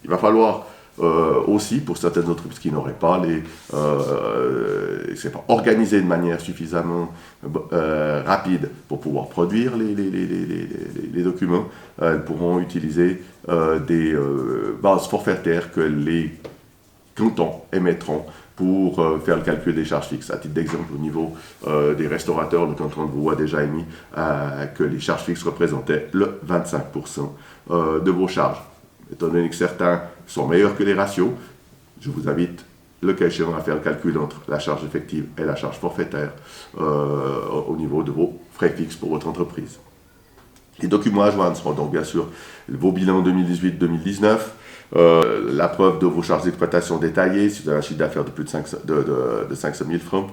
Il va falloir aussi, pour certaines entreprises qui n'auraient pas organisé de manière suffisamment rapide pour pouvoir produire les documents, elles pourront utiliser des bases forfaitaires que les cantons émettront pour faire le calcul des charges fixes. À titre d'exemple, au niveau des restaurateurs, le canton de Vaud a déjà émis que les charges fixes représentaient le 25% de vos charges. Étant donné que certains sont meilleurs que les ratios, je vous invite, le cas échéant, à faire le calcul entre la charge effective et la charge forfaitaire au niveau de vos frais fixes pour votre entreprise. Les documents à joindre seront donc bien sûr vos bilans 2018-2019, la preuve de vos charges d'exploitation détaillées, si vous avez un chiffre d'affaires de plus de 500 000 francs,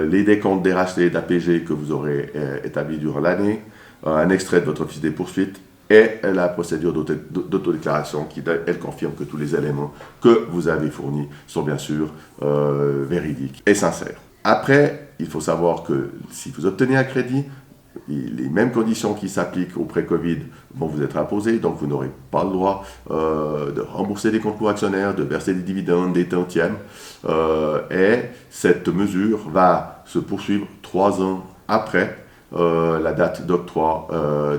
les décomptes des rachetés d'APG que vous aurez établis durant l'année, un extrait de votre fiche des poursuites, et la procédure d'autodéclaration qui, elle, confirme que tous les éléments que vous avez fournis sont bien sûr véridiques et sincères. Après, il faut savoir que si vous obtenez un crédit, les mêmes conditions qui s'appliquent au pré-Covid vont vous être imposées, donc vous n'aurez pas le droit de rembourser des comptes pour actionnaires, de verser des dividendes, des tantièmes, et cette mesure va se poursuivre 3 ans après la date d'octroi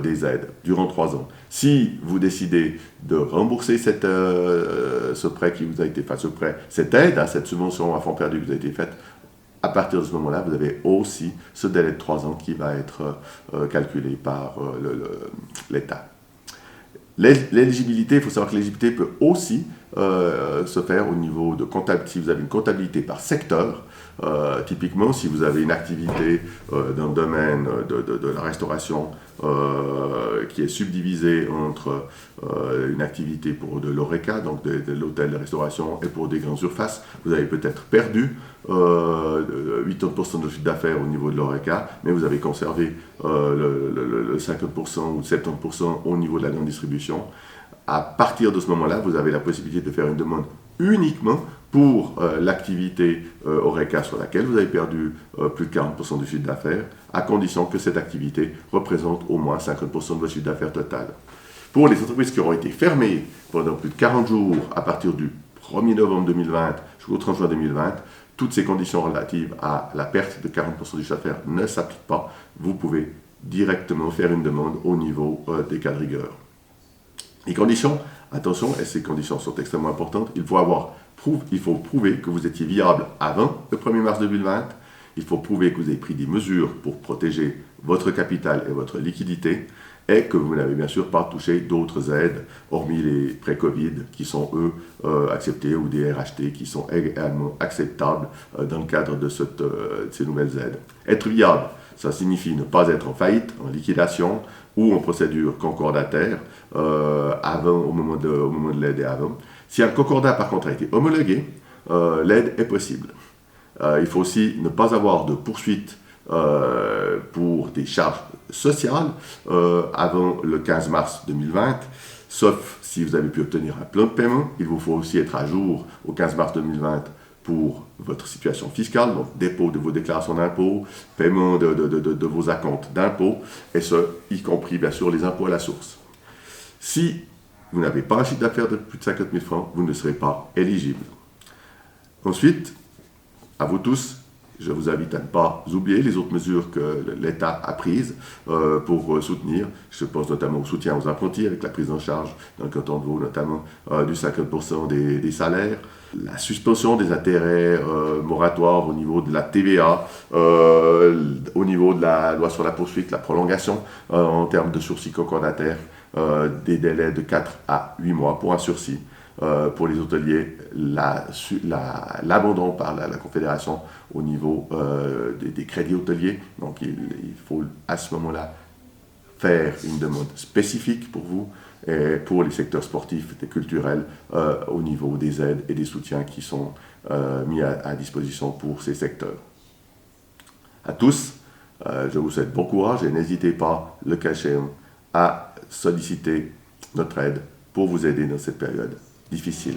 des aides, durant 3 ans. Si vous décidez de rembourser ce prêt qui vous a été fait, cette aide, cette subvention à fonds perdu qui vous a été faite, à partir de ce moment-là, vous avez aussi ce délai de 3 ans qui va être calculé par l'État. L'éligibilité, il faut savoir que l'éligibilité peut aussi se faire au niveau de comptabilité, si vous avez une comptabilité par secteur. Typiquement, si vous avez une activité dans le domaine de la restauration qui est subdivisée entre une activité pour de l'ORECA, donc de l'hôtel de restauration, et pour des grandes surfaces, vous avez peut-être perdu 80% de chiffre d'affaires au niveau de l'ORECA, mais vous avez conservé le 50% ou 70% au niveau de la grande distribution. À partir de ce moment-là, vous avez la possibilité de faire une demande uniquement pour l'activité ORECA sur laquelle vous avez perdu plus de 40% du chiffre d'affaires, à condition que cette activité représente au moins 50% de votre chiffre d'affaires total. Pour les entreprises qui auront été fermées pendant plus de 40 jours à partir du 1er novembre 2020 jusqu'au 30 juin 2020, toutes ces conditions relatives à la perte de 40% du chiffre d'affaires ne s'appliquent pas. Vous pouvez directement faire une demande au niveau des cas de rigueur. Les conditions, attention, et ces conditions sont extrêmement importantes, il faut prouver que vous étiez viable avant le 1er mars 2020, il faut prouver que vous avez pris des mesures pour protéger votre capital et votre liquidité, et que vous n'avez bien sûr pas touché d'autres aides, hormis les pré-Covid qui sont eux acceptés, ou des RHT qui sont également acceptables dans le cadre de ces nouvelles aides. Être viable, ça signifie ne pas être en faillite, en liquidation ou en procédure concordataire au moment de l'aide et avant. Si un concordat par contre a été homologué, l'aide est possible. Il faut aussi ne pas avoir de poursuite pour des charges sociales avant le 15 mars 2020, sauf si vous avez pu obtenir un plan de paiement. Il vous faut aussi être à jour au 15 mars 2020 pour votre situation fiscale, donc dépôt de vos déclarations d'impôts, paiement de vos acomptes d'impôts, et ce, y compris bien sûr les impôts à la source. Si vous n'avez pas un chiffre d'affaires de plus de 50 000 francs, vous ne serez pas éligible. Ensuite, à vous tous, je vous invite à ne pas oublier les autres mesures que l'État a prises pour soutenir. Je pense notamment au soutien aux apprentis avec la prise en charge dans le canton de Vaud, notamment du 50% des salaires, la suspension des intérêts moratoires au niveau de la TVA, au niveau de la loi sur la poursuite, la prolongation en termes de sursis concordataire, des délais de 4 à 8 mois pour un sursis. Pour les hôteliers, l'abandon par la Confédération au niveau des crédits hôteliers. Donc il faut à ce moment-là faire une demande spécifique pour vous et pour les secteurs sportifs et culturels au niveau des aides et des soutiens qui sont mis à disposition pour ces secteurs. À tous, je vous souhaite bon courage et n'hésitez pas, le cas échéant, à solliciter notre aide pour vous aider dans cette période difficile.